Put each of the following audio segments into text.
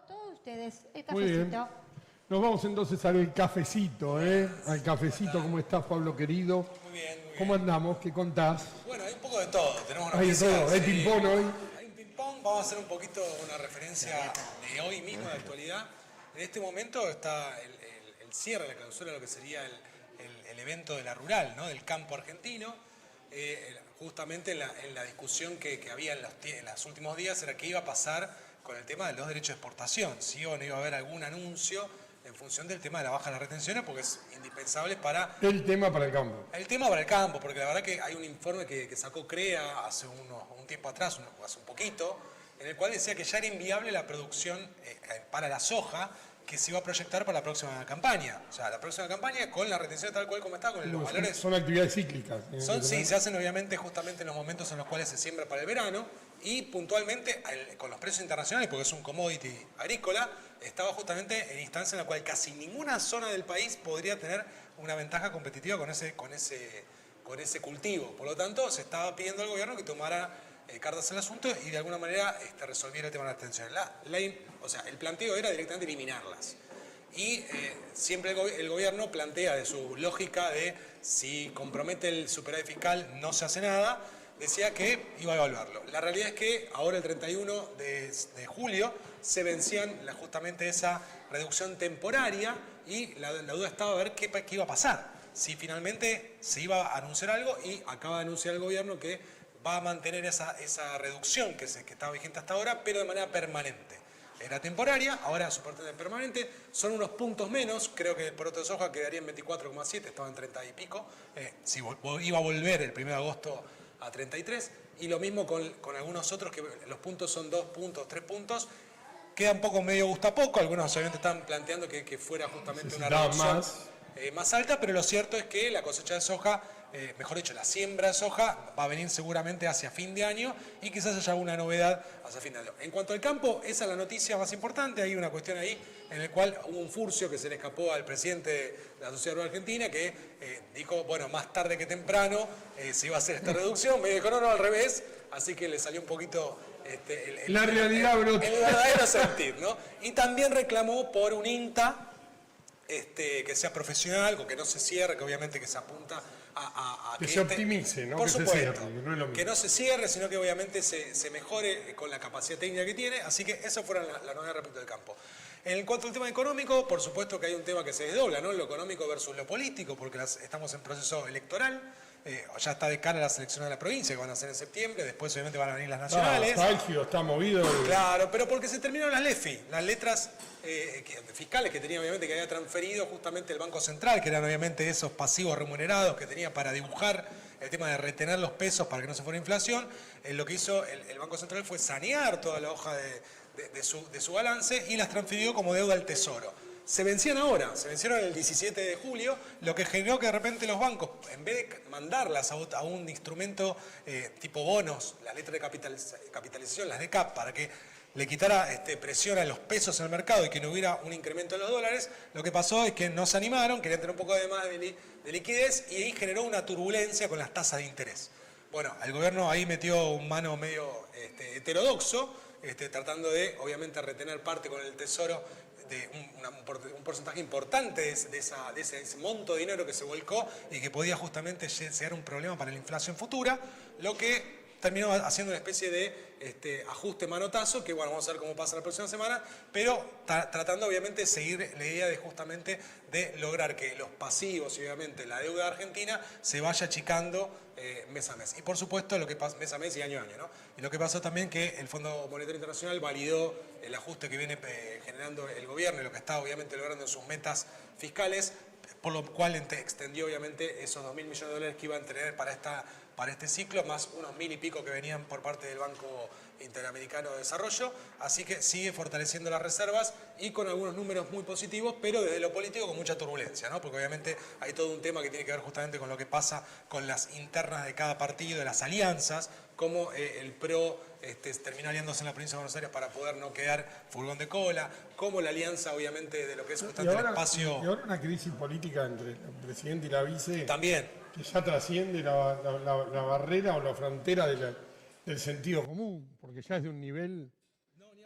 Todos ustedes, el Muy bien. cafecito. Nos vamos entonces al cafecito, ¿eh? Al cafecito. ¿Cómo estás, Pablo querido? Muy bien, muy bien. ¿Cómo andamos? ¿Qué contás? Bueno, hay un poco de todo. Tenemos Hay de noticias. todo. ¿Hay ping-pong hoy? Hay un ping-pong. Vamos a hacer un poquito una referencia de hoy mismo, de actualidad. En este momento está el cierre, la clausura de lo que sería el evento de la rural, ¿no? Del campo argentino. Justamente en la discusión que había en los últimos días era qué iba a pasar con el tema de los derechos de exportación. Si o no iba a haber algún anuncio en función del tema de la baja de las retenciones, porque es indispensable para... El tema para el campo. El tema para el campo, porque la verdad que hay un informe que sacó CREA hace un tiempo atrás, hace un poquito, en el cual decía que ya era inviable la producción para la soja que se iba a proyectar para la próxima campaña. O sea, la próxima campaña con la retención tal cual como está, con los valores... Son actividades cíclicas. Sí, se hacen obviamente justamente en los momentos en los cuales se siembra para el verano y puntualmente con los precios internacionales, porque es un commodity agrícola, estaba justamente en instancia en la cual casi ninguna zona del país podría tener una ventaja competitiva con ese cultivo. Por lo tanto, se estaba pidiendo al gobierno que tomara cartas en el asunto y de alguna manera resolviera el tema de las retenciones. O sea, el planteo era directamente eliminarlas. Y siempre el gobierno plantea de su lógica de si compromete el superávit fiscal no se hace nada, decía que iba a evaluarlo. La realidad es que ahora el 31 de julio se vencían justamente esa reducción temporaria y la duda estaba a ver qué iba a pasar. Si finalmente se iba a anunciar algo y acaba de anunciar el gobierno que va a mantener esa reducción que estaba vigente hasta ahora, pero de manera permanente. Era temporaria, ahora su parte permanente, son unos puntos menos, creo que el poroto de soja quedaría en 24,7, estaba en 30 y pico, si iba a volver el 1 de agosto a 33, y lo mismo con algunos otros, que los puntos son 2 puntos, 3 puntos, queda un poco medio gusto a poco, algunos obviamente están planteando que fuera justamente una reducción más alta, pero lo cierto es que la cosecha de soja, mejor dicho, la siembra de soja va a venir seguramente hacia fin de año y quizás haya alguna novedad hacia fin de año. En cuanto al campo, esa es la noticia más importante. Hay una cuestión ahí en la cual hubo un furcio que se le escapó al presidente de la Sociedad Rural Argentina que dijo, bueno, más tarde que temprano se iba a hacer esta reducción. Me dijo, no, al revés. Así que le salió un poquito la realidad brota. El verdadero sentir, ¿no? Y también reclamó por un INTA que sea profesional, que no se cierre, que obviamente que se apunta a que se optimice, ¿no? Por que supuesto, se cierre, que no es lo mismo. Que no se cierre, sino que obviamente se mejore con la capacidad técnica que tiene. Así que eso fueron las novedades respecto del campo. En cuanto al tema económico, por supuesto que hay un tema que se desdobla, ¿no? Lo económico versus lo político, porque estamos en proceso electoral. Ya está de cara a las elecciones de la provincia, que van a ser en septiembre, después obviamente van a venir las nacionales. Está álgido, está movido. Claro, pero porque se terminaron las LEFI, las letras fiscales que tenía obviamente que había transferido justamente el Banco Central, que eran obviamente esos pasivos remunerados que tenía para dibujar el tema de retener los pesos para que no se fuera inflación. Lo que hizo el Banco Central fue sanear toda la hoja de su balance y las transfirió como deuda al Tesoro. Se vencían ahora, se vencieron el 17 de julio, lo que generó que de repente los bancos, en vez de mandarlas a un instrumento tipo bonos, las letras de capitalización, las de CAP, para que le quitara presión a los pesos en el mercado y que no hubiera un incremento de los dólares, lo que pasó es que no se animaron, querían tener un poco de más de liquidez y ahí generó una turbulencia con las tasas de interés. Bueno, el gobierno ahí metió un mano medio heterodoxo, tratando de, obviamente, retener parte con el Tesoro de un porcentaje importante de ese monto de dinero que se volcó y que podía justamente ser un problema para la inflación futura, lo que terminó haciendo una especie de ajuste manotazo, que bueno, vamos a ver cómo pasa la próxima semana, pero tratando obviamente de seguir la idea de justamente de lograr que los pasivos y obviamente la deuda argentina se vaya achicando mes a mes. Y por supuesto lo que pasa mes a mes y año a año, ¿no? Y lo que pasó también que el Fondo Monetario Internacional validó el ajuste que viene generando el gobierno y lo que está obviamente logrando en sus metas fiscales, por lo cual extendió obviamente esos 2.000 millones de dólares que iban a tener para este ciclo, más unos 1.000 y pico que venían por parte del Banco Interamericano de Desarrollo, así que sigue fortaleciendo las reservas y con algunos números muy positivos, pero desde lo político con mucha turbulencia, ¿no? Porque obviamente hay todo un tema que tiene que ver justamente con lo que pasa con las internas de cada partido, de las alianzas, cómo el PRO termina aliándose en la provincia de Buenos Aires para poder no quedar furgón de cola, cómo la alianza obviamente de lo que es justamente el espacio... Y ahora una crisis política entre el presidente y la vice... También. Que ya trasciende la barrera o la frontera del sentido común, porque ya es de un nivel...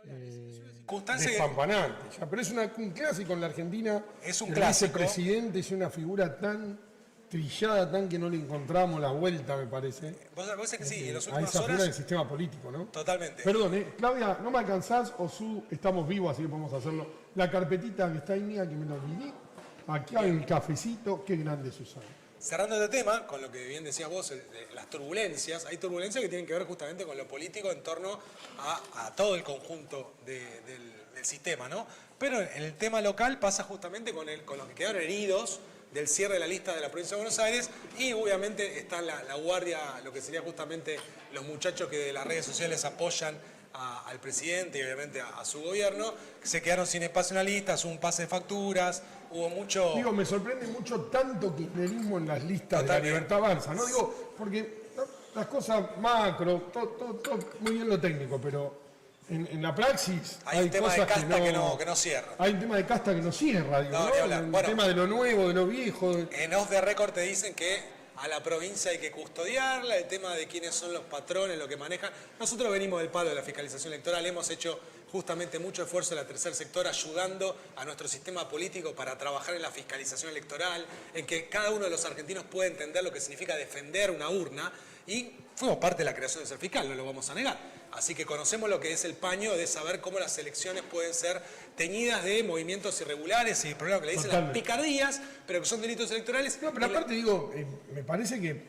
despampanante. Ya, pero es un clásico en la Argentina. Es un el clásico. vicepresidente es una figura tan trillada, tan que no le encontramos la vuelta, me parece. Vos sabés que sí, en las A últimas esa figura del horas. sistema político, ¿no? Totalmente. Perdón, Claudia, ¿no me alcanzás? O estamos vivos, así que podemos hacerlo. La carpetita que está ahí mía, que me lo olvidé. Aquí hay un cafecito. Qué grande, Susana. Cerrando este tema, con lo que bien decías vos, las turbulencias, hay turbulencias que tienen que ver justamente con lo político en torno a todo el conjunto del sistema, ¿no? Pero en el tema local pasa justamente con los que quedaron heridos del cierre de la lista de la provincia de Buenos Aires y obviamente está la guardia, lo que sería justamente los muchachos que de las redes sociales apoyan al presidente y obviamente a su gobierno, que se quedaron sin espacio en la lista, hubo un pase de facturas, hubo mucho... Digo, me sorprende mucho tanto kirchnerismo en las listas de la Libertad Avanza, ¿no? Digo, porque las cosas macro, todo muy bien lo técnico, pero en la praxis hay un tema cosas de casta que no cierra. Hay un tema de casta que no cierra, digo, No, ¿no? ni hablar. El Bueno, tema de lo nuevo, de lo viejo. En Off the Record te dicen que a la provincia hay que custodiarla, el tema de quiénes son los patrones, lo que manejan. Nosotros venimos del palo de la fiscalización electoral, hemos hecho justamente mucho esfuerzo en la tercer sector ayudando a nuestro sistema político para trabajar en la fiscalización electoral, en que cada uno de los argentinos pueda entender lo que significa defender una urna y fuimos parte de la creación de ser fiscal, no lo vamos a negar. Así que conocemos lo que es el paño de saber cómo las elecciones pueden ser teñidas de movimientos irregulares y problemas que le dicen las picardías, pero que son delitos electorales. No, pero aparte digo, me parece que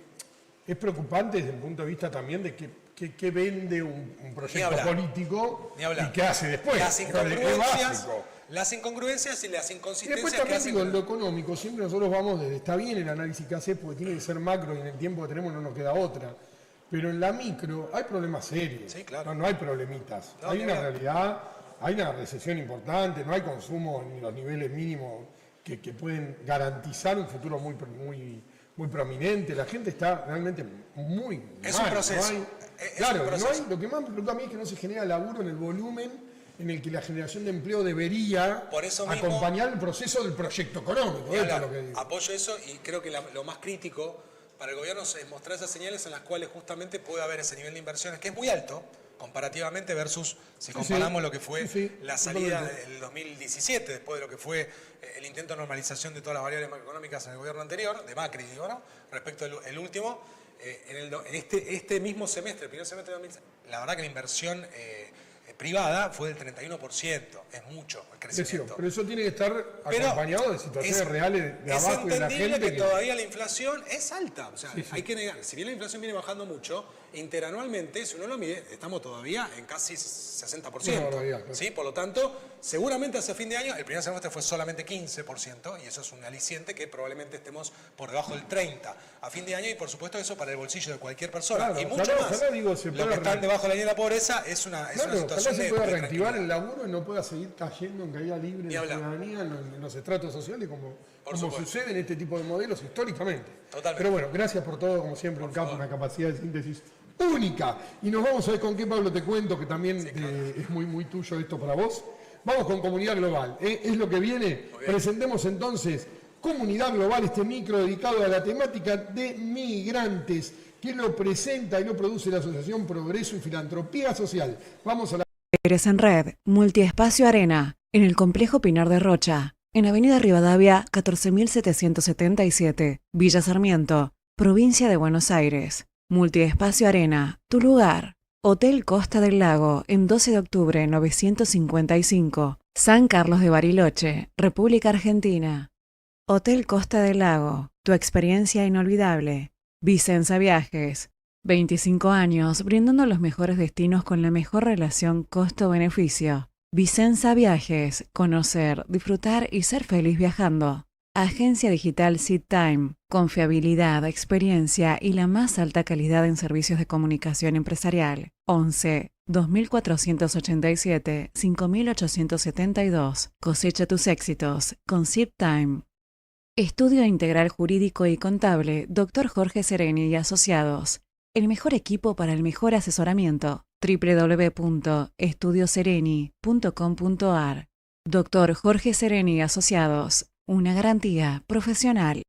es preocupante desde el punto de vista también de qué vende un proyecto político y qué hace después. Las incongruencias y las inconsistencias. Después también digo, en lo económico, siempre nosotros vamos desde, está bien el análisis que hace porque tiene que ser macro y en el tiempo que tenemos no nos queda otra. Pero en la micro hay problemas serios. Sí, claro. No hay problemitas. Hay una realidad, hay una recesión importante, no hay consumo ni los niveles mínimos que pueden garantizar un futuro muy prominente. La gente está realmente muy Es mal. un proceso. Lo que más me preocupa a mí es que no se genera laburo en el volumen en el que la generación de empleo debería acompañar el proceso del proyecto económico. Es lo que digo. Apoyo eso y creo que lo más crítico para el gobierno es mostrar esas señales en las cuales justamente puede haber ese nivel de inversiones que es muy alto comparativamente versus si comparamos lo que fue la salida del 2017, después de lo que fue el intento de normalización de todas las variables macroeconómicas en el gobierno anterior, de Macri, digo, ¿no? Respecto al último, en este mismo semestre, el primer semestre de 2017, la verdad que la inversión privada fue del 31%, es mucho el crecimiento. Pero eso tiene que estar acompañado de situaciones reales de abajo y de la gente. Es entendible que todavía la inflación es alta, o sea, hay que negar, si bien la inflación viene bajando mucho, interanualmente, si uno lo mide, estamos todavía en casi 60%. ¿Sí? Por lo tanto, seguramente hace fin de año, el primer semestre fue solamente 15%, y eso es un aliciente que probablemente estemos por debajo del 30% a fin de año, y por supuesto eso para el bolsillo de cualquier persona. Y mucho más. Los que están debajo de la línea de la pobreza es una situación se puede reactivar el laburo y no pueda seguir cayendo en caída libre de la ciudadanía, en los estratos sociales, como sucede en este tipo de modelos históricamente. Totalmente. Pero bueno, gracias por todo, como siempre, un capo, una capacidad de síntesis única. Y nos vamos a ver con qué, Pablo, te cuento, que también es muy tuyo esto para vos. Vamos con Comunidad Global, es lo que viene. Presentemos entonces Comunidad Global, este micro dedicado a la temática de migrantes, que lo presenta y lo produce la Asociación Progreso y Filantropía Social. Vamos a la... Eres en Red, Multiespacio Arena, en el Complejo Pinar de Rocha, en Avenida Rivadavia 14.777, Villa Sarmiento, Provincia de Buenos Aires. Multiespacio Arena, tu lugar. Hotel Costa del Lago, en 12 de octubre 955, San Carlos de Bariloche, República Argentina. Hotel Costa del Lago, tu experiencia inolvidable. Vicenza Viajes, 25 años brindando los mejores destinos con la mejor relación costo-beneficio. Vicenza Viajes, conocer, disfrutar y ser feliz viajando. Agencia digital SeedTime, confiabilidad, experiencia y la más alta calidad en servicios de comunicación empresarial. 11 2487 5872. Cosecha tus éxitos con SeedTime. Estudio Integral Jurídico y Contable, Dr. Jorge Sereni y Asociados. El mejor equipo para el mejor asesoramiento. www.estudiosereni.com.ar. Dr. Jorge Sereni y Asociados. Una garantía profesional.